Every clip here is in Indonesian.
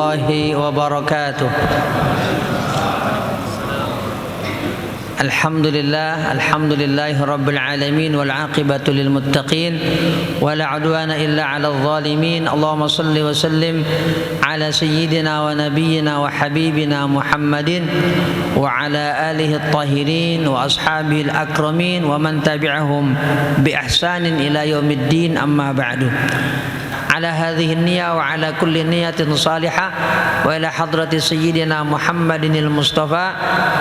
warahmatullahi wabarakatuh. Alhamdulillahi rabbil alamin wal aqibatu lil muttaqin wala udwana illa 'alal zalimin. Allahumma shalli wa sallim ala sayyidina wa nabiyyina wa habibina Muhammadin wa ala alihi at-tahirin wa ashabihi al-akramin wa man tabi'ahum bi ihsanin ila yaumiddin, amma ba'du. Ala hadhihi an-niyyah wa ala kulli niyyatin salihah wa ila hadrati sayyidina Muhammadin al-Mustafa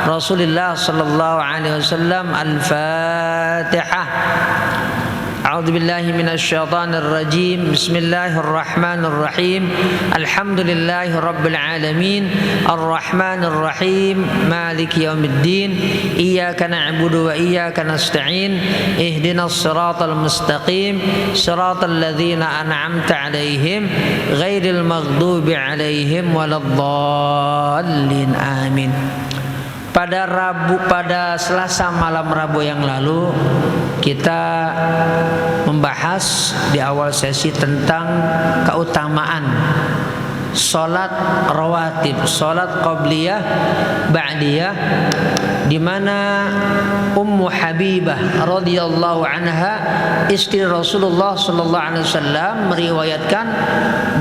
Rasulillah sallallahu alaihi wasallam. Al-Fatihah. A'udzu billahi minasy syaithanir rajim. Bismillahirrahmanirrahim. Alhamdulillahi rabbil alamin. Arrahmanir rahim. Maliki yaumiddin. Iyyaka na'budu wa iyyaka nasta'in. Ihdinas siratal mustaqim. Siratal ladzina an'amta 'alaihim ghairil maghdubi 'alaihim waladdallin. Amin. Pada Selasa malam Rabu yang lalu kita membahas di awal sesi tentang keutamaan salat rawatib, salat qabliyah, ba'diyah, di mana Ummu Habibah radhiyallahu anha, istri Rasulullah sallallahu alaihi wasallam, meriwayatkan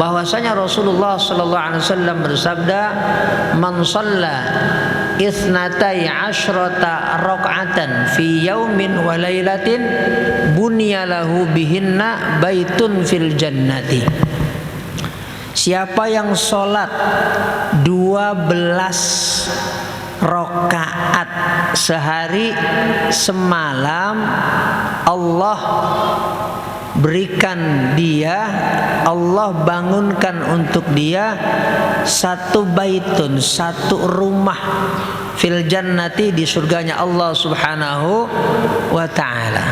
bahwasanya Rasulullah sallallahu alaihi wasallam bersabda, "Man shalla isnatai asyrata rakaatan fi yaumin wa lailatin bunya lahu bihinna baitun fil jannati." Siapa yang sholat 12 rakaat sehari semalam, Allah berikan dia, Allah bangunkan untuk dia satu baitun, satu rumah fil jannati, di surganya Allah subhanahu wa ta'ala.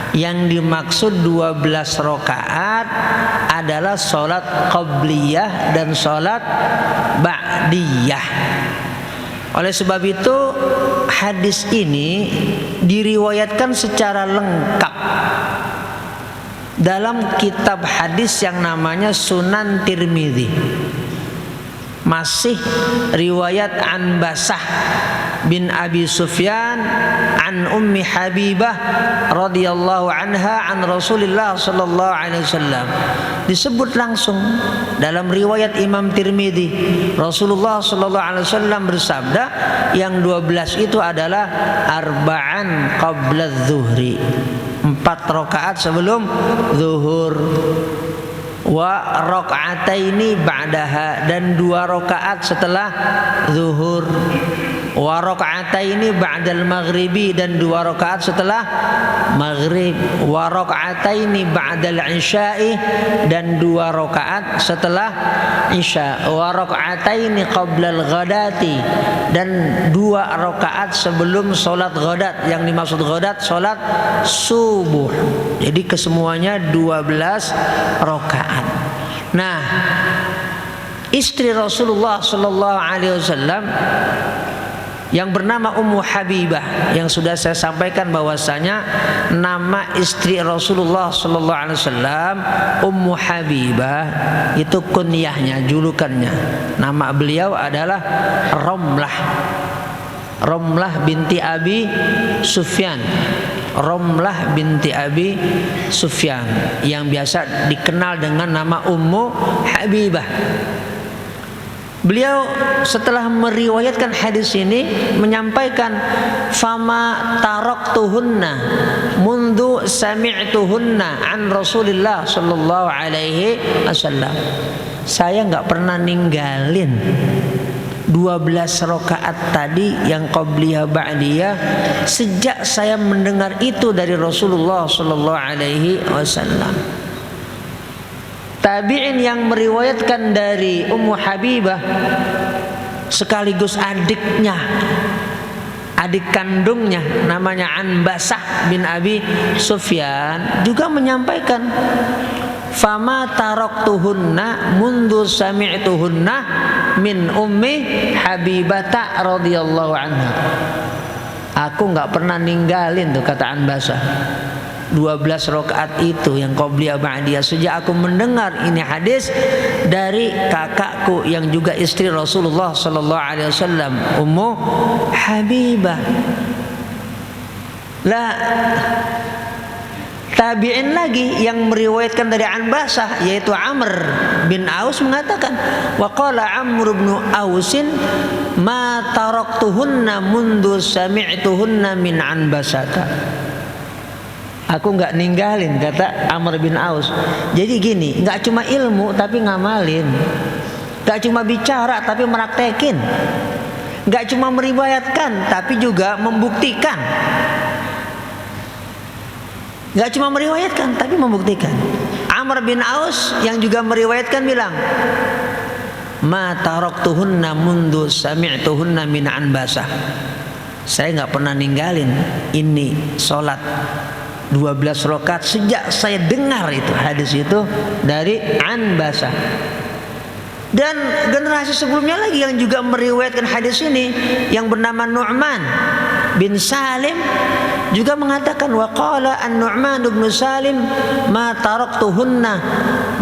Yang dimaksud 12 rakaat adalah sholat qabliyah dan sholat ba'diyah. Oleh sebab itu hadis ini diriwayatkan secara lengkap dalam kitab hadis yang namanya Sunan Tirmidzi. Masih riwayat an Basah bin Abi Sufyan an Ummi Habibah radhiyallahu anha an Rasulillah sallallahu alaihi wasallam. Disebut langsung dalam riwayat Imam Tirmidzi, Rasulullah sallallahu alaihi wasallam bersabda, yang 12 itu adalah arba'an qabla adh-dhuhri, 4 rakaat sebelum zuhur, wa raka'ataini ba'daha, dan 2 rakaat setelah zuhur, wa raka'ataini ba'dal maghribi, dan 2 rakaat setelah maghrib, wa raka'ataini ba'dal isya'i, dan 2 rakaat setelah isya, wa raka'ataini qablal ghadati, dan 2 rakaat sebelum salat ghadat. Yang dimaksud ghadat salat subuh. Jadi kesemuanya 12 rakaat. Nah, istri Rasulullah sallallahu alaihi wasallam yang bernama Ummu Habibah, yang sudah saya sampaikan bahwasanya nama istri Rasulullah sallallahu alaihi wasallam Ummu Habibah itu kunyahnya, julukannya. Nama beliau adalah Romlah binti Abi Sufyan. Romlah binti Abi Sufyan, yang biasa dikenal dengan nama Ummu Habibah. Beliau setelah meriwayatkan hadis ini menyampaikan, fama taraktuhunna mundu sami'tuhunna an Rasulillah sallallahu alaihi wasallam. Saya enggak pernah ninggalin 12 rakaat tadi yang qabliyah ba'diyah sejak saya mendengar itu dari Rasulullah sallallahu alaihi wasallam. Tabi'in yang meriwayatkan dari Ummu Habibah sekaligus adiknya, adik kandungnya, namanya Anbasah bin Abi Sufyan, juga menyampaikan, fama taraktuhunna mundu sami'tuhunna min Ummi Habibata radhiyallahu anha. Aku enggak pernah ninggalin tuh, kata Anbasah, 12 rakaat itu yang qobliyah ba'diyah. Sejak aku mendengar ini hadis dari kakakku yang juga istri Rasulullah sallallahu alaihi wasallam, Ummu Habibah. Lah tabi'in lagi yang meriwayatkan dari Anbasah yaitu Amr bin Aus mengatakan, wa qala Amr bin Ausin ma taraktuhunna mundu sami'tuhunna min Anbasata. Aku nggak ninggalin, kata Amr bin Aus. Jadi gini, nggak cuma ilmu tapi ngamalin, nggak cuma bicara tapi meraktekin, nggak cuma meriwayatkan tapi juga membuktikan. Nggak cuma meriwayatkan tapi membuktikan. Amr bin Aus yang juga meriwayatkan bilang, ma taraktuhunna mundu sami'tuhunna min Anbasah. Saya nggak pernah ninggalin ini sholat 12 rakaat sejak saya dengar itu hadis itu dari Anbasah. Dan generasi sebelumnya lagi yang juga meriwayatkan hadis ini yang bernama Nu'man bin Salim juga mengatakan, wa qala an-Nu'man bin Salim ma taraktuhunna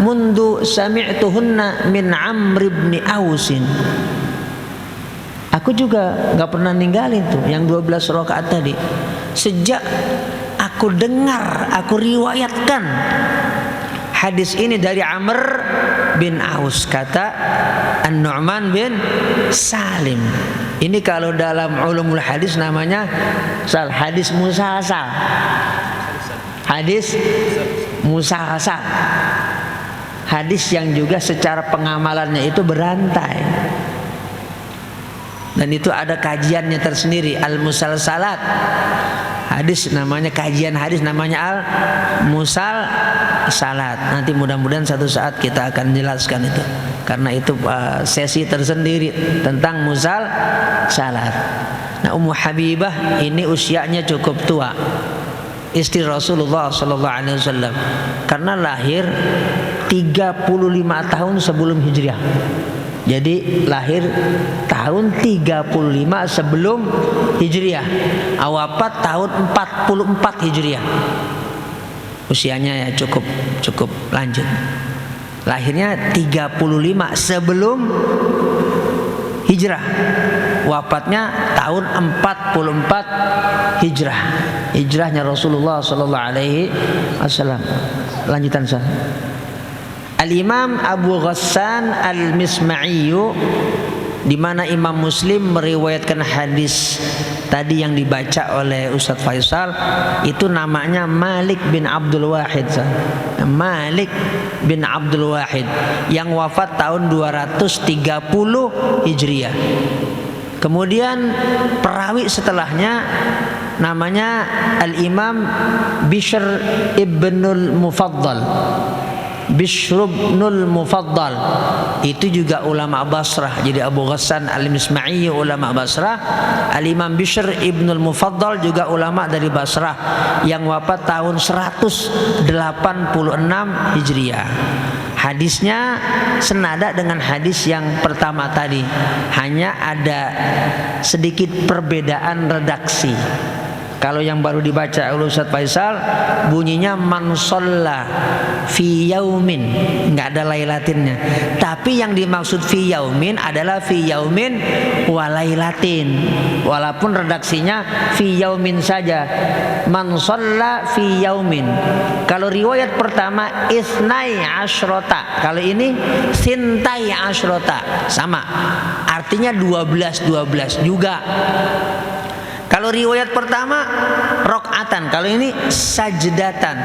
mundu sami'tuhunna min Amr bin Ausin. Aku juga nggak pernah ninggalin tuh yang 12 rakaat tadi sejak aku dengar, aku riwayatkan hadis ini dari Amr bin Aus, kata An-Nu'man bin Salim. Ini kalau dalam ulumul hadis namanya hadis musalsal. Hadis musalsal. Hadis yang juga secara pengamalannya itu berantai. Dan itu ada kajiannya tersendiri, al-musalsalat. Hadis namanya, kajian hadis namanya al-musalsalat. Nanti mudah-mudahan satu saat kita akan jelaskan itu, karena itu sesi tersendiri tentang musalsalat. Nah, Ummu Habibah ini usianya cukup tua, istri Rasulullah sallallahu alaihi wasallam, karena lahir 35 tahun sebelum Hijriah. Jadi lahir tahun 35 sebelum Hijriah, wafat tahun 44 Hijriah. Usianya ya cukup lanjut. Lahirnya 35 sebelum Hijrah, wafatnya tahun 44 Hijrah. Hijrahnya Rasulullah sallallahu alaihi wasallam. Lanjutan saya. Al-Imam Abu Ghassan Al-Misma'i, di mana Imam Muslim meriwayatkan hadis tadi yang dibaca oleh Ustadz Faisal, itu namanya Malik bin Abdul Wahid. Malik bin Abdul Wahid yang wafat tahun 230 Hijriah. Kemudian perawi setelahnya namanya Al-Imam Bishr ibnul Mufaddal. Bishr ibnul Mufaddal itu juga ulama Basrah. Jadi Abu Ghassan Al-Misma'i ulama Basrah, Al-Imam Bishr ibnul Mufaddal juga ulama dari Basrah yang wafat tahun 186 Hijriah. Hadisnya senada dengan hadis yang pertama tadi, hanya ada sedikit perbedaan redaksi. Kalau yang baru dibaca oleh Ustadz Faisal bunyinya man shalla fi yaumin, nggak ada lailatinnya. Tapi yang dimaksud fi yaumin adalah fi yaumin wa lailatin, walaupun redaksinya fi yaumin saja. Man shalla fi yaumin. Kalau riwayat pertama isnai asyrota, kalau ini sintai asyrota, sama artinya 12 juga. Kalau riwayat pertama rokatan, kalau ini sajdatan.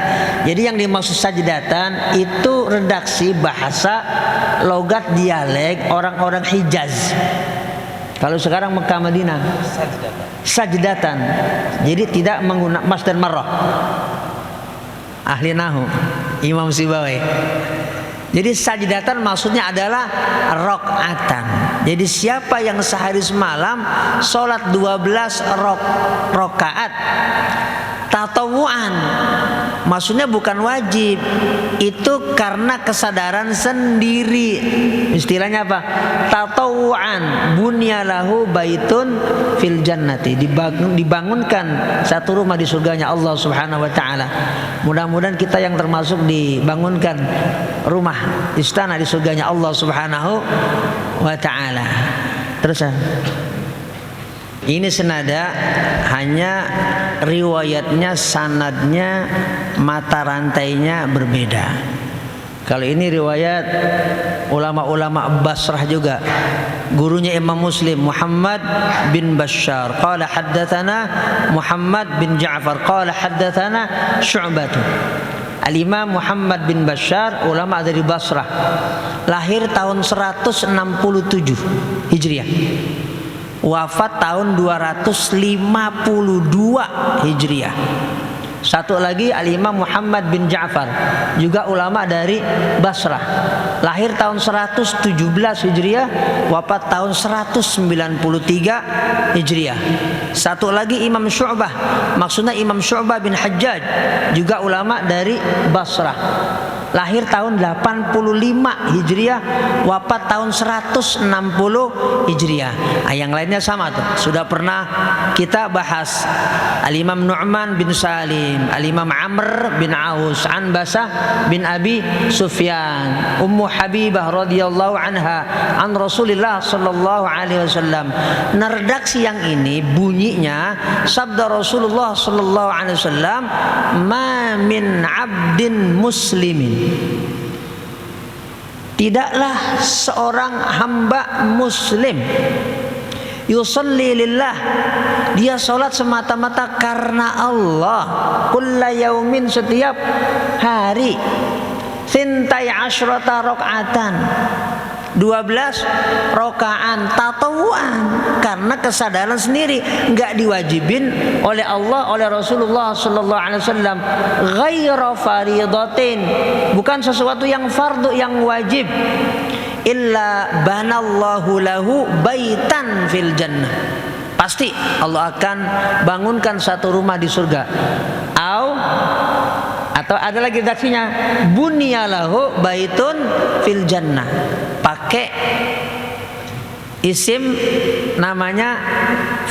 Jadi yang dimaksud sajdatan itu redaksi bahasa logat dialek orang-orang Hijaz. Kalau sekarang Mekah Madinah sajdatan. Jadi tidak menggunakan masdar marrah. Ahli nahu Imam Sibawi. Jadi sajdatan maksudnya adalah rokatan. Jadi siapa yang sehari semalam sholat 12 rakaat tatawuan, Maksudnya bukan wajib, itu karena kesadaran sendiri. Istilahnya apa? Tatawuan, bunyalahu baitun fil jannati, dibangunkan satu rumah di surganya Allah Subhanahu wa taala. Mudah-mudahan kita yang termasuk dibangunkan rumah istana di surganya Allah Subhanahu wa taala. Terus ini senada, hanya riwayatnya, sanadnya, mata rantainya berbeda. Kalau ini riwayat ulama-ulama Basrah juga, gurunya Imam Muslim, Muhammad bin Bashar qala haddatsana Muhammad bin Ja'far qala haddatsana Syu'bah. Al-Imam Muhammad bin Bashar, ulama dari Basrah, lahir tahun 167 Hijriah, wafat tahun 252 Hijriah. Satu lagi Al-Imam Muhammad bin Ja'far, juga ulama dari Basrah, lahir tahun 117 Hijriah, wafat tahun 193 Hijriah. Satu lagi Imam Syu'bah, maksudnya Imam Syu'bah bin Hajjaj, juga ulama dari Basrah, lahir tahun 85 Hijriah, wafat tahun 160 Hijriah. Yang lainnya sama tuh, sudah pernah kita bahas. Al-Imam Nu'man bin Salim, Al-Imam Amr bin Aus, Anbasah bin Abi Sufyan, Ummu Habibah radhiyallahu anha, an Rasulillah sallallahu alaihi wasallam. Nah, redaksi yang ini bunyinya sabda Rasulullah sallallahu alaihi wasallam, "Ma min 'abdin muslimin." Tidaklah seorang hamba muslim yusalli lillah, dia salat semata-mata karena Allah, kulla yaumin, setiap hari, sintai asyrata rakaatan, 12 rakaat tatawuan, karena kesadaran sendiri, enggak diwajibin oleh Allah, oleh Rasulullah sallallahu alaihi wasallam, ghaira faridatin, bukan sesuatu yang fardu, yang wajib. Illa banallahu lahu baitan fil jannah, pasti Allah akan bangunkan satu rumah di surga. Atau ada lagi redaksinya, bunyalahu baitun fil jannah, pakai isim namanya,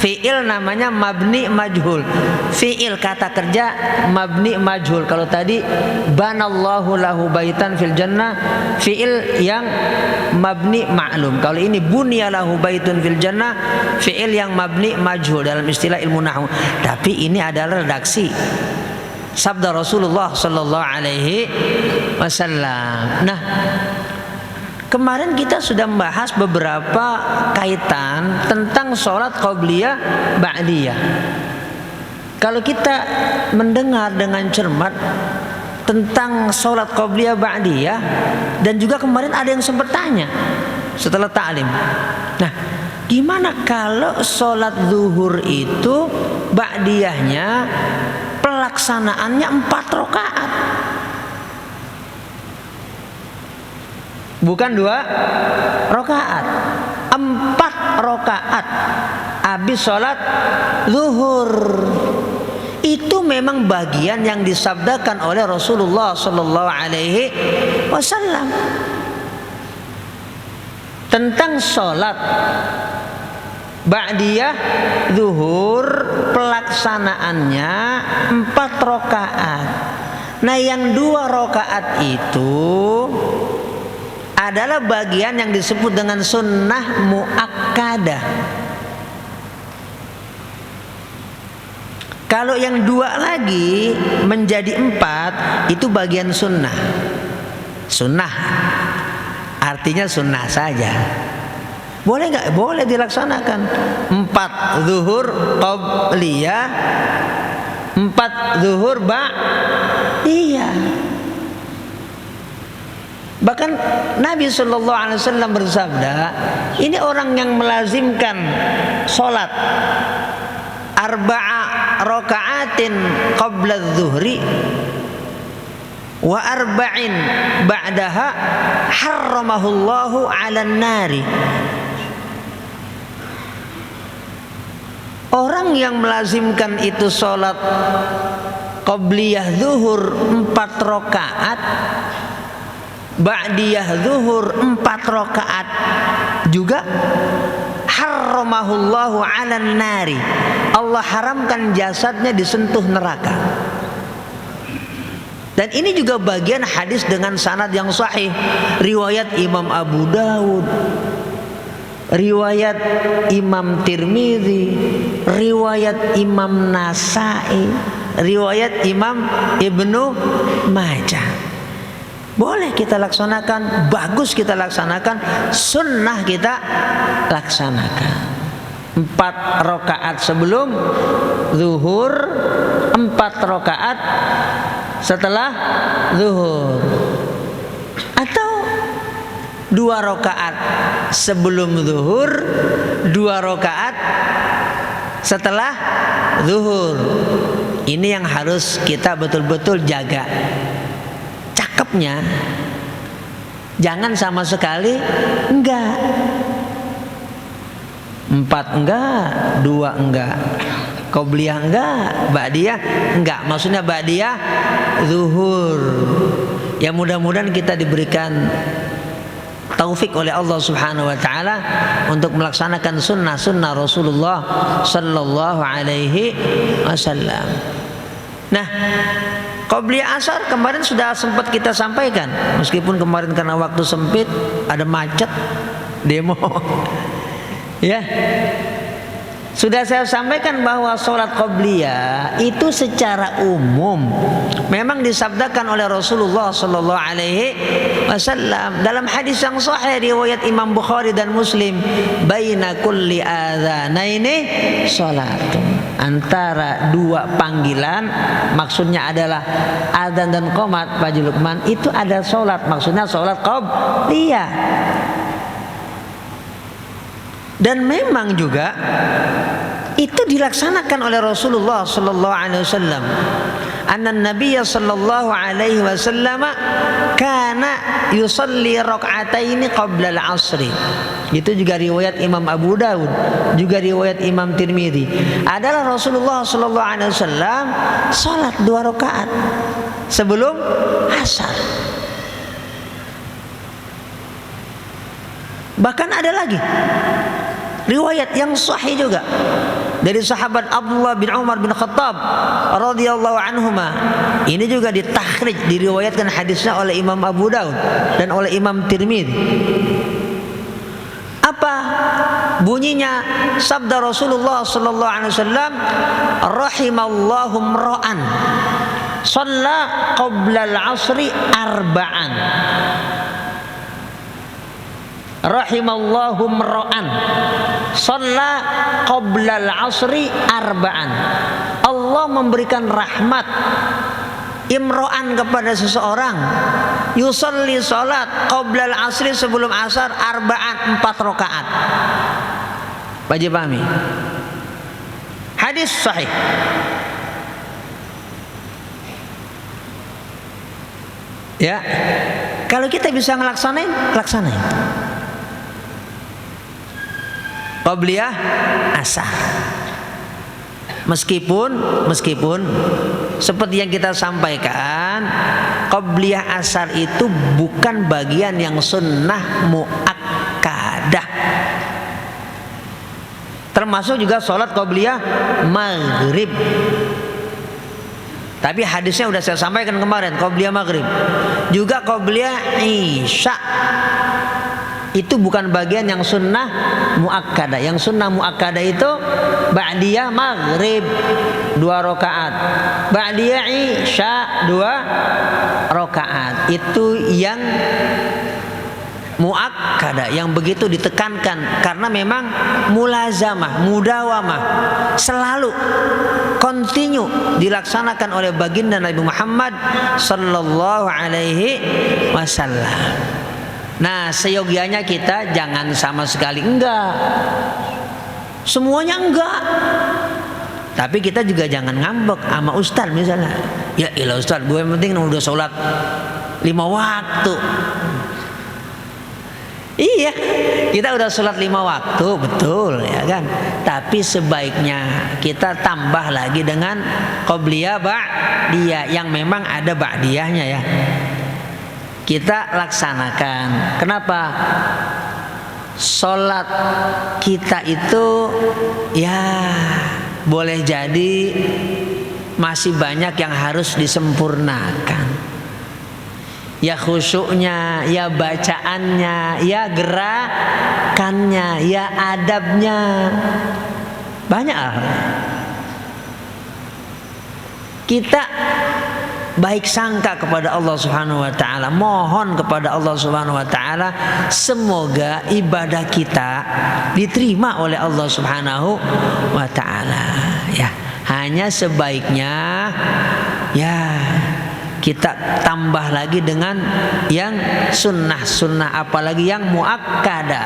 fi'il namanya mabni majhul, fi'il kata kerja mabni majhul. Kalau tadi banallahu lahu baitan fil jannah, fi'il yang mabni ma'lum. Kalau ini bunyalahu baitun fil jannah, fi'il yang mabni majhul dalam istilah ilmu nahwu. Tapi ini adalah redaksi sabda Rasulullah sallallahu alaihi wasallam. Nah, kemarin kita sudah membahas beberapa kaitan tentang sholat qobliyah ba'diyah. Kalau kita mendengar dengan cermat tentang sholat qobliyah ba'diyah, dan juga kemarin ada yang sempat tanya setelah ta'lim, nah gimana kalau sholat zuhur itu ba'diyahnya pelaksanaannya 4 rakaat, bukan 2 rakaat, 4 rakaat habis sholat zuhur. Itu memang bagian yang disabdakan oleh Rasulullah sallallahu alaihi wasallam tentang sholat ba'diyah zuhur, pelaksanaannya 4 rakaat. Nah, yang 2 rakaat itu adalah bagian yang disebut dengan sunnah muakkadah. Kalau yang 2 lagi menjadi 4, itu bagian sunnah. Sunnah artinya sunnah saja. Boleh nggak? Boleh dilaksanakan. 4 zuhur qobliyah, 4 zuhur ba'diyah. Bahkan Nabi sallallahu alaihi wasallam bersabda, ini orang yang melazimkan sholat 4 rakaatin qabla adh-dhuhri wa 4 ba'daha harramahullahu 'alan nari. Orang yang melazimkan itu sholat Qabliyah zuhur 4 rakaat, ba'diyah zuhur 4 rakaat juga haramahullahu 'alan nari. Allah haramkan jasadnya disentuh neraka. Dan ini juga bagian hadis dengan sanad yang sahih, riwayat Imam Abu Dawud, riwayat Imam Tirmidzi, riwayat Imam Nasai, riwayat Imam Ibnu Majah. Boleh kita laksanakan, bagus kita laksanakan, sunnah kita laksanakan. 4 rakaat sebelum zuhur, 4 rakaat setelah zuhur, atau 2 rakaat sebelum zuhur, 2 rakaat setelah zuhur. Ini yang harus kita betul-betul jaga. Cakepnya jangan sama sekali enggak, 4 enggak, 2 enggak, Qobliyah enggak, ba'diyah enggak. Maksudnya ba'diyah zuhur. Ya mudah-mudahan kita diberikan taufik oleh Allah Subhanahu wa taala untuk melaksanakan sunnah-sunnah Rasulullah sallallahu alaihi wasallam. Nah, Qobliyah asar kemarin sudah sempat kita sampaikan, meskipun kemarin karena waktu sempit, ada macet, demo. Ya. Sudah saya sampaikan bahwa sholat Qobliyah itu secara umum memang disabdakan oleh Rasulullah sallallahu alaihi wasallam dalam hadis yang sahih riwayat Imam Bukhari dan Muslim, baina kulli adzanaini sholatun. Antara 2 panggilan, maksudnya adalah adzan dan qomat, Pak Lukman, itu ada sholat, maksudnya sholat Qobliyah. Dan memang juga itu dilaksanakan oleh Rasulullah sallallahu alaihi wasallam. Anna Nabiyya sallallahu alaihi wasallam kana yusalli rak'ataini qabla al-'asri. Itu juga riwayat Imam Abu Dawud, juga riwayat Imam Tirmidzi. Adalah Rasulullah sallallahu alaihi wasallam salat 2 rakaat sebelum asar. Bahkan ada lagi riwayat yang sahih juga dari sahabat Abdullah bin Umar bin Khattab radhiyallahu anhuma. Ini juga ditakhrij, diriwayatkan hadisnya oleh Imam Abu Daud dan oleh Imam Tirmidzi. Apa bunyinya sabda Rasulullah sallallahu alaihi wasallam? Rahimallahu imra'an shalla qabla al-'asri arba'an. Rahimallahu imra'an shalla qabla al-'asri arba'an. Allah memberikan rahmat imro'an kepada seseorang yusalli salat qabla al-'asri, sebelum asar, arba'an, 4 rakaat. Wajib pahami hadis sahih. Ya, kalau kita bisa ngelaksanain, laksanain Qobliyah asar. Meskipun seperti yang kita sampaikan, Qobliyah asar itu bukan bagian yang sunnah muakkadah. Termasuk juga sholat Qobliyah maghrib. Tapi hadisnya sudah saya sampaikan kemarin, Qobliyah maghrib. Juga Qobliyah isya itu bukan bagian yang sunnah muakkadah. Yang sunnah muakkadah itu ba'diyah maghrib 2 rakaat, ba'diyah isya 2 rakaat. Itu yang muakkadah, yang begitu ditekankan karena memang mulazamah, mudawamah, selalu continue dilaksanakan oleh baginda Nabi Muhammad sallallahu alaihi wasallam. Nah, seyogianya kita jangan sama sekali enggak, semuanya enggak. Tapi kita juga jangan ngambek sama ustaz misalnya. Ya ilah ustaz, gue yang penting udah sholat 5 waktu. Iya, kita udah sholat 5 waktu, betul ya kan. Tapi sebaiknya kita tambah lagi dengan qobliyah ba'diyah yang memang ada ba'diyahnya ya. Kita laksanakan. Kenapa? Sholat kita itu ya boleh jadi masih banyak yang harus disempurnakan. Ya khusyuknya, ya bacaannya, ya gerakannya, ya adabnya. Banyak hal. Kita baik sangka kepada Allah Subhanahu wa taala, mohon kepada Allah Subhanahu wa taala semoga ibadah kita diterima oleh Allah Subhanahu wa taala. Ya, hanya sebaiknya ya kita tambah lagi dengan yang sunnah-sunnah, apalagi yang muakkada,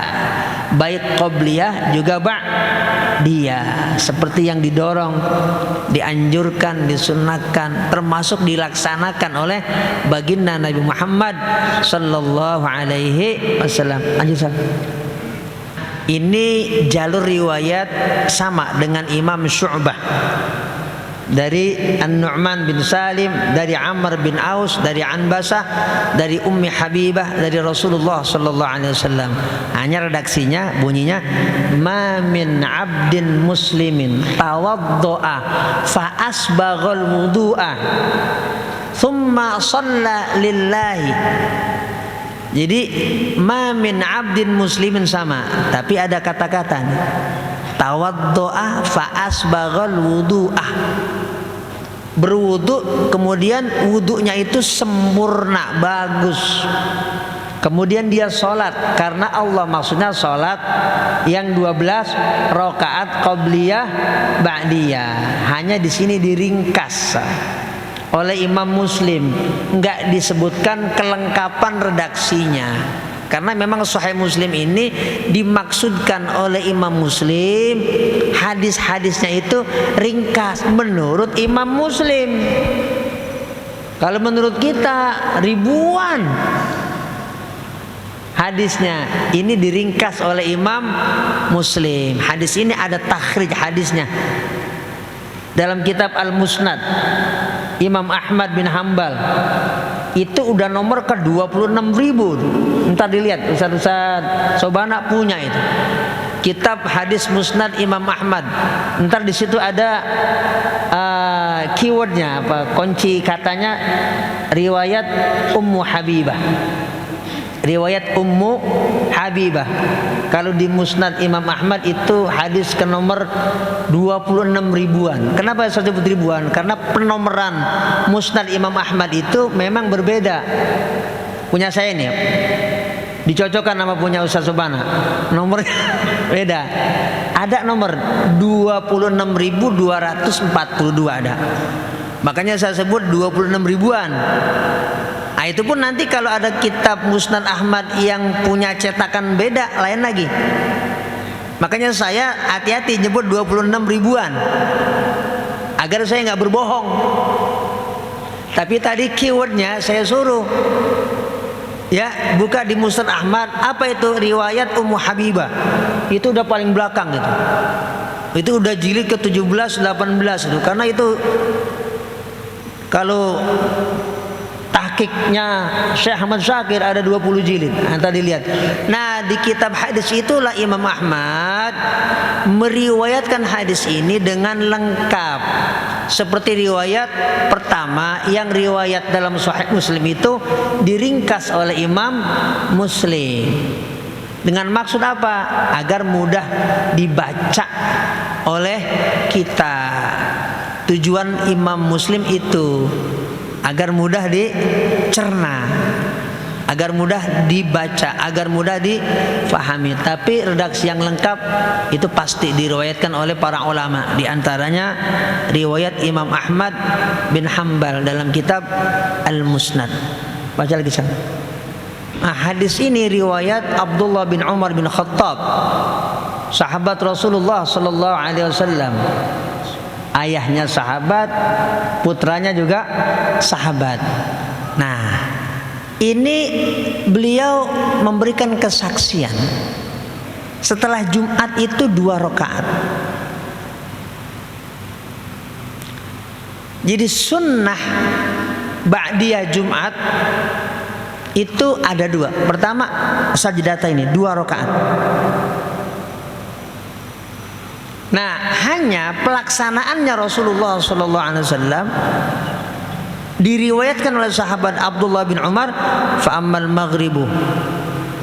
baik qobliyah juga ba'diyah, seperti yang didorong, dianjurkan, disunnahkan, termasuk dilaksanakan oleh baginda Nabi Muhammad sallallahu alaihi wasallam. Ini jalur riwayat sama dengan Imam Syu'bah, dari An-Nu'man bin Salim, dari Amr bin Aus, dari Anbasah, dari Ummi Habibah, dari Rasulullah sallallahu alaihi wasallam. Hanya redaksinya bunyinya ma min 'abdin muslimin tawaddo'a fa asbaghal wudu'a thumma shalla lillahi. Jadi ma min 'abdin muslimin sama, tapi ada kata-kata nih. Tawaddo'a fa asbaghal wudu'ah, berwudu kemudian wudunya itu sempurna, bagus, kemudian dia sholat karena Allah, maksudnya sholat yang 12 rakaat qobliyah ba'diyah. Hanya di sini diringkas oleh Imam Muslim, enggak disebutkan kelengkapan redaksinya. Karena memang Sahih Muslim ini dimaksudkan oleh Imam Muslim, hadis-hadisnya itu ringkas menurut Imam Muslim. Kalau menurut kita ribuan hadisnya, ini diringkas oleh Imam Muslim. Hadis ini ada takhrij hadisnya dalam kitab Al-Musnad Imam Ahmad bin Hambal. Itu udah nomor ke 26.000. Entar dilihat, Ustaz Sobana punya itu. Kitab Hadis Musnad Imam Ahmad. Entar di situ ada keywordnya apa? Kunci katanya riwayat Ummu Habibah. Riwayat Ummu Habibah. Kalau di Musnad Imam Ahmad itu hadis ke nomor 26 ribuan. Kenapa saya sebut ribuan? Karena penomoran Musnad Imam Ahmad itu memang berbeda. Punya saya ini dicocokkan sama punya Ustaz Subana, nomornya beda. Ada nomor 26.242 ada. Makanya saya sebut 26 ribuan. Nah, itu pun nanti kalau ada kitab Musnad Ahmad yang punya cetakan beda, lain lagi. Makanya saya hati-hati nyebut 26 ribuan agar saya nggak berbohong. Tapi tadi keywordnya saya suruh ya buka di Musnad Ahmad, apa itu riwayat Ummu Habibah, itu udah paling belakang gitu. Itu udah jilid ke 17, 18 itu. Karena itu kalau tahqiqnya Syekh Ahmad Syakir ada 20 jilid. Nanti dilihat. Nah, di kitab hadis itulah Imam Ahmad meriwayatkan hadis ini dengan lengkap. Seperti riwayat pertama yang riwayat dalam Sahih Muslim itu diringkas oleh Imam Muslim. Dengan maksud apa? Agar mudah dibaca oleh kita. Tujuan Imam Muslim itu agar mudah dicerna, agar mudah dibaca, agar mudah difahami. Tapi redaksi yang lengkap itu pasti diriwayatkan oleh para ulama. Di antaranya riwayat Imam Ahmad bin Hambal dalam kitab Al-Musnad. Baca lagi sana. Nah, hadis ini riwayat Abdullah bin Umar bin Khattab, sahabat Rasulullah sallallahu alaihi wasallam. Ayahnya sahabat, putranya juga sahabat. Nah, Ini beliau memberikan kesaksian setelah Jumat itu 2 rakaat. Jadi sunnah ba'diyah Jumat itu ada 2. Pertama sajdata ini 2 rakaat. Nah, hanya pelaksanaannya Rasulullah SAW diriwayatkan oleh sahabat Abdullah bin Umar, fa ammal maghribu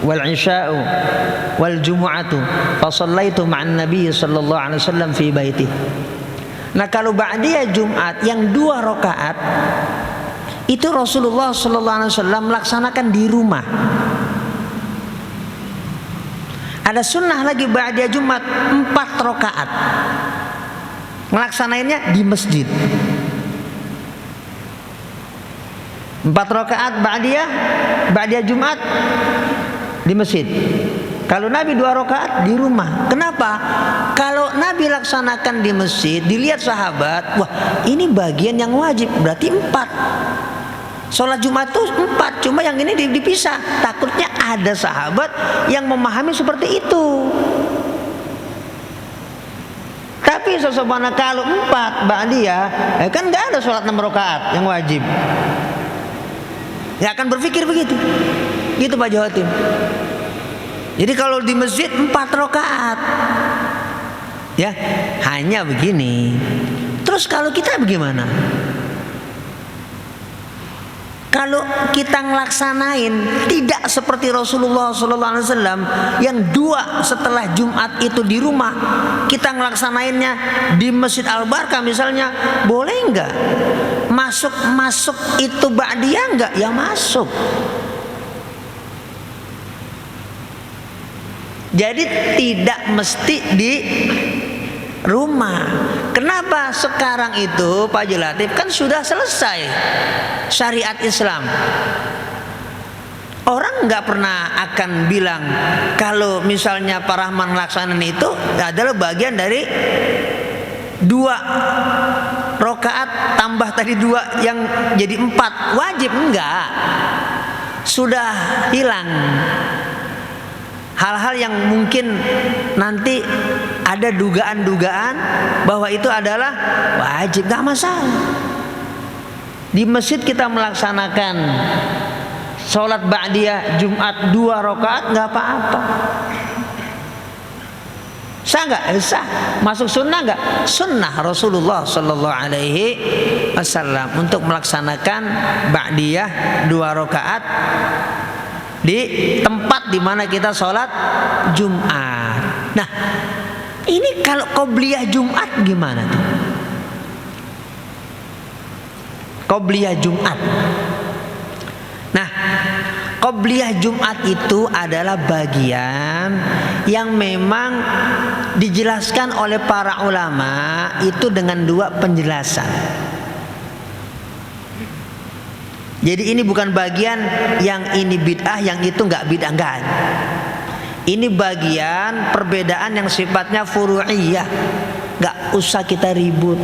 wal isya'u wal jumu'atu fa shallaitu ma'an nabiy sallallahu alaihi wasallam fi baiti. Nah, kalau ba'diyah Jumat yang 2 rakaat itu Rasulullah sallallahu alaihi wasallam melaksanakan di rumah. Ada sunnah lagi ba'diyah Jumat 4 rakaat. Melaksanainnya di masjid. 4 rakaat ba'diyah Jumat di masjid. Kalau Nabi 2 rakaat di rumah. Kenapa? Kalau Nabi laksanakan di masjid, dilihat sahabat, wah ini bagian yang wajib, berarti 4. Sholat Jumat itu 4, cuma yang ini dipisah. Takutnya ada sahabat yang memahami seperti itu. Tapi sesungguhnya kalau 4 ba'diyah, kan nggak ada sholat 6 rakaat yang wajib. Ya akan berpikir begitu. Gitu Pak Jawatim. Jadi kalau di masjid 4 rakaat. Ya, hanya begini. Terus kalau kita bagaimana? Kalau kita ngelaksanain tidak seperti Rasulullah SAW yang 2 setelah Jumat itu di rumah, kita ngelaksanainnya di Masjid Al-Barkah misalnya, boleh enggak? Masuk itu ba'diyah enggak? Ya masuk. Jadi tidak mesti di rumah. Kenapa sekarang itu Pak Jelatif kan sudah selesai syariat Islam. Orang nggak pernah akan bilang kalau misalnya Pak Rahman melaksanakan itu adalah bagian dari 2 rakaat tambah tadi 2 yang jadi 4 wajib, enggak. Sudah hilang. Hal-hal yang mungkin nanti ada dugaan-dugaan bahwa itu adalah wajib, gak masalah. Di masjid kita melaksanakan sholat ba'diyah Jumat 2 rakaat gak apa-apa. Sah gak? Sah. Masuk sunnah gak? Sunnah Rasulullah Sallallahu Alaihi Wasallam untuk melaksanakan ba'diyah 2 rakaat di tempat di mana kita sholat Jumat. Nah, ini kalau qobliyah Jumat gimana tuh? Qobliyah Jumat. Nah, qobliyah Jumat itu adalah bagian yang memang dijelaskan oleh para ulama itu dengan 2 penjelasan. Jadi ini bukan bagian yang ini bid'ah, yang itu enggak bid'ah, enggak. Ini bagian perbedaan yang sifatnya furu'iyah. Enggak usah kita ribut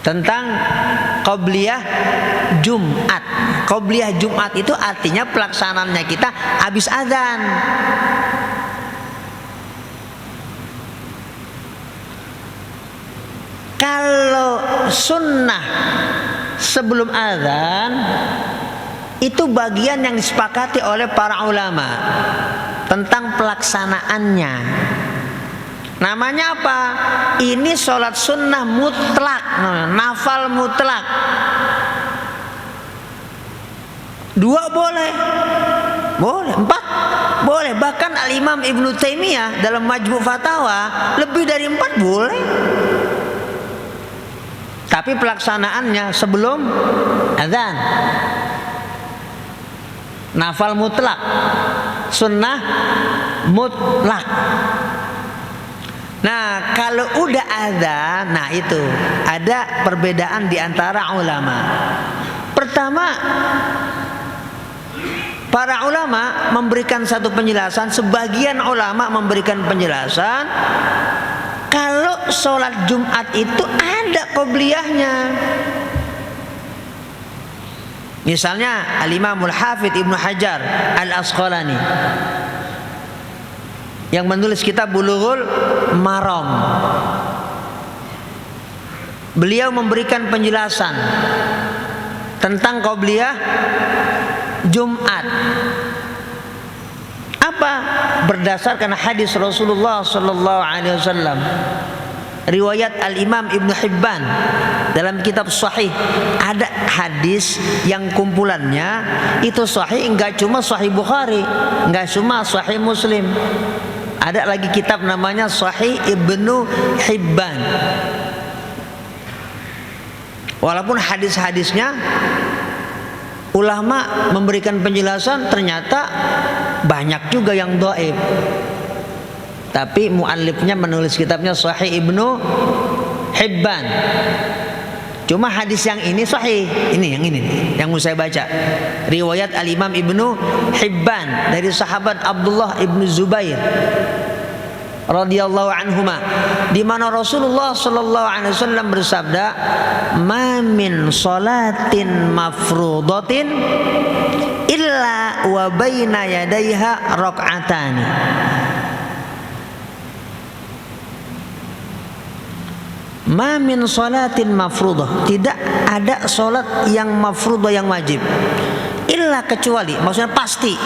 tentang qobliyah Jumat. Qobliyah Jumat itu artinya pelaksanaannya kita habis azan. Kalau sunnah sebelum azan itu bagian yang disepakati oleh para ulama tentang pelaksanaannya. Namanya apa? Ini sholat sunnah mutlak, nafal mutlak. 2 boleh, 4 boleh. Bahkan Al-Imam Ibnu Taimiyah dalam Majmu' Fatawa lebih dari 4 boleh. Tapi pelaksanaannya sebelum azan. Nafal mutlak, sunnah mutlak. Nah, kalau udah azan, nah itu ada perbedaan di antara ulama. Pertama, para ulama memberikan satu penjelasan, sebagian ulama memberikan penjelasan kalau sholat Jumat itu ada qobliyahnya. Misalnya Al-Imamul Hafidz Ibnu Hajar Al-Asqalani yang menulis kitab Bulughul Maram. Beliau memberikan penjelasan tentang qabliyah Jumat. Apa? Berdasarkan hadis Rasulullah sallallahu alaihi wasallam. Riwayat Al-Imam Ibnu Hibban dalam kitab Sahih, ada hadis yang kumpulannya itu sahih, enggak cuma Sahih Bukhari, enggak cuma Sahih Muslim. Ada lagi kitab namanya Sahih Ibnu Hibban. Walaupun hadis-hadisnya ulama memberikan penjelasan, ternyata banyak juga yang dhaif. Tapi muallifnya menulis kitabnya Sahih Ibnu Hibban. Cuma hadis yang ini sahih. Ini yang mau saya baca. Riwayat Al-Imam Ibnu Hibban dari sahabat Abdullah Ibnu Zubair radhiyallahu anhuma, di mana Rasulullah sallallahu alaihi wasallam bersabda, "Ma min salatin mafruḍatin illa wa baina yadayha rak'atani." Ma min salatin mafruḍah, tidak ada salat yang mafruḍah yang wajib, illa kecuali, maksudnya pasti,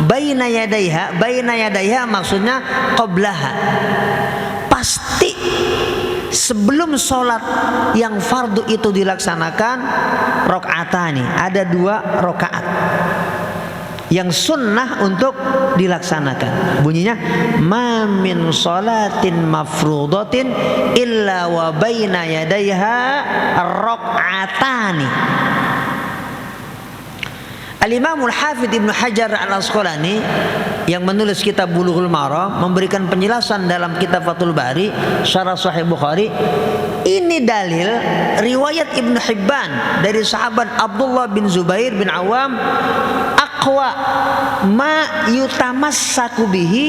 baina yadaiha maksudnya qablaha, pasti sebelum salat yang fardu itu dilaksanakan rakaatani, ada 2 rakaat yang sunnah untuk dilaksanakan. Bunyinya ma min salatin mafruḍatin illa wa baina yadayha rak'atani. Al-Imamul Hafidz Ibnu Hajar Al-Asqalani yang menulis kitab Bulughul Maram memberikan penjelasan dalam kitab Fathul Bari Syarah Sahih Bukhari. Ini dalil riwayat Ibnu Hibban dari sahabat Abdullah bin Zubair bin Awam, aqwa ma yutamassaku bihi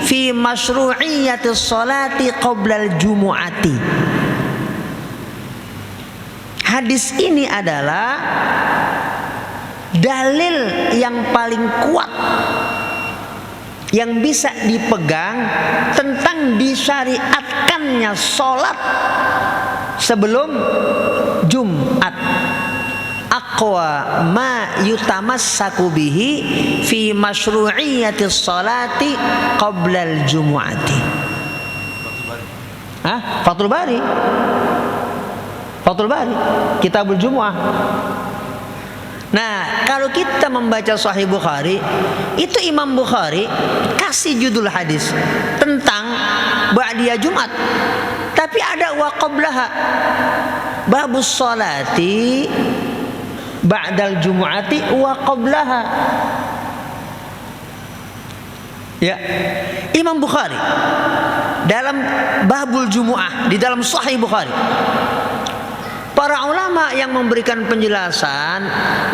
fi masyru'iyyati sholati qabla al-jumu'ati. Hadis ini adalah dalil yang paling kuat yang bisa dipegang tentang disyariatkannya sholat sebelum Jumat. Aqwa ma yutamassaku bihi fi masyru'iyyati sholati qabla al-jumu'ati. Fathul Bari. Fathul Bari, Kitabul Jumu'ah. Nah, kalau kita membaca Sahih Bukhari, itu Imam Bukhari kasih judul hadis tentang ba'diyah Jumat, tapi ada wa qablaha, babus sholati ba'dal jumu'ati wa qablaha. Ya, Imam Bukhari dalam babul Jumu'ah di dalam Sahih Bukhari, para ulama yang memberikan penjelasan,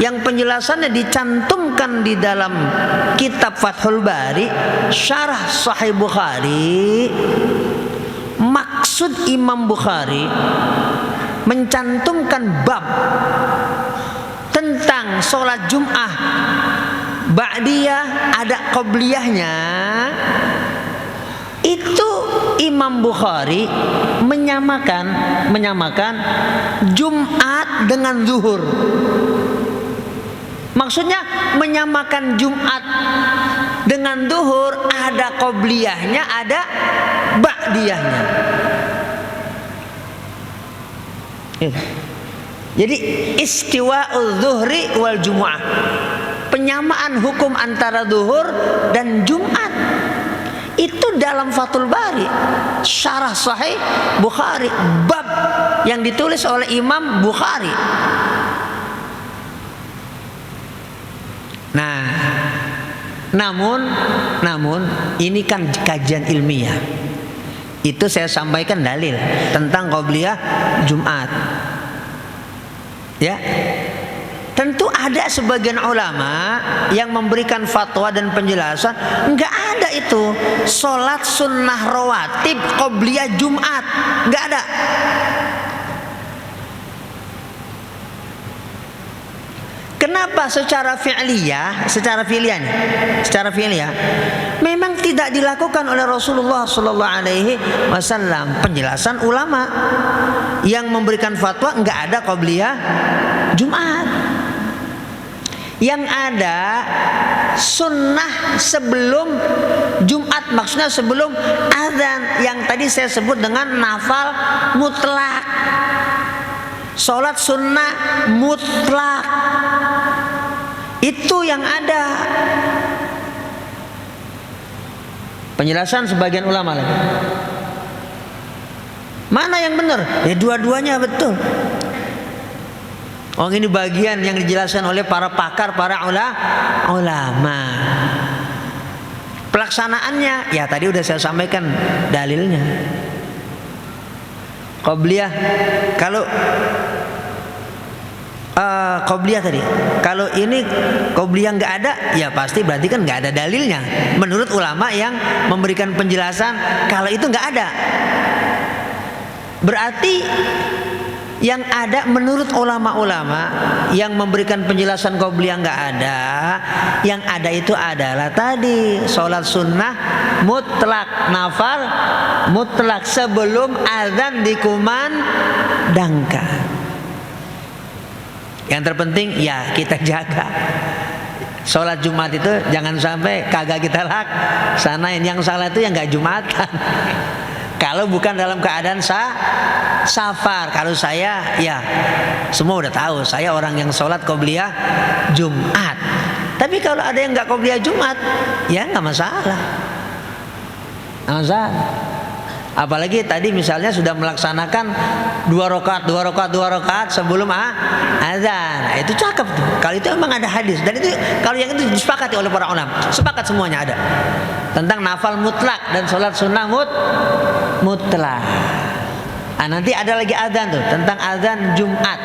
yang penjelasannya dicantumkan di dalam kitab Fathul Bari Syarah Sahih Bukhari, maksud Imam Bukhari mencantumkan bab tentang sholat Jum'ah ba'diyah ada qobliyahnya. Itu Imam Bukhari menyamakan Jumat dengan zuhur. Maksudnya menyamakan Jumat dengan zuhur, ada qobliyahnya, ada ba'diyahnya. Jadi istiwa'ul zuhri wal jumu'ah, penyamaan hukum antara zuhur dan Jumat, itu dalam Fathul Bari Syarah Sahih Bukhari, bab yang ditulis oleh Imam Bukhari. Nah, namun ini kan kajian ilmiah. Itu saya sampaikan dalil tentang qobliyah Jumat. Ya, tentu ada sebagian ulama yang memberikan fatwa dan penjelasan, enggak ada itu sholat sunnah rawatib qobliyah Jumat, enggak ada. Kenapa secara fi'liyah, memang tidak dilakukan oleh Rasulullah sallallahu alaihi wasallam. Penjelasan ulama yang memberikan fatwa enggak ada qabliyah Jumat. Yang ada sunnah sebelum Jumat, maksudnya sebelum azan, yang tadi saya sebut dengan nafal mutlak. Sholat sunnah mutlak itu yang ada. Penjelasan sebagian ulama lagi. Mana yang benar? Ya dua-duanya betul. Oh, ini bagian yang dijelaskan oleh para pakar, para ulama. Pelaksanaannya ya tadi udah saya sampaikan dalilnya. Qabliyah, kalau qabliyah tadi, kalau ini qabliyah nggak ada, ya pasti berarti kan nggak ada dalilnya. Menurut ulama yang memberikan penjelasan kalau itu nggak ada, berarti yang ada menurut ulama-ulama yang memberikan penjelasan qabliyah nggak ada. Yang ada itu adalah tadi sholat sunnah mutlak, nafal mutlak sebelum azan dikumandangkan. Yang terpenting ya kita jaga sholat Jumat itu jangan sampai kagak kita laksanain. Yang salah itu yang nggak Jumatan. Kalau bukan dalam keadaan safar. Kalau saya ya semua udah tahu saya orang yang sholat qabliyah Jumat. Tapi kalau ada yang nggak qabliyah Jumat ya nggak masalah. Apalagi tadi misalnya sudah melaksanakan 2 rakaat sebelum azan. Nah, itu cakep tuh. Kalau itu memang ada hadis dan itu kalau yang itu disepakati oleh para ulama. Sepakat semuanya ada. Tentang nafal mutlak dan sholat sunnah mutlak. Nanti ada lagi azan tuh tentang azan Jumat.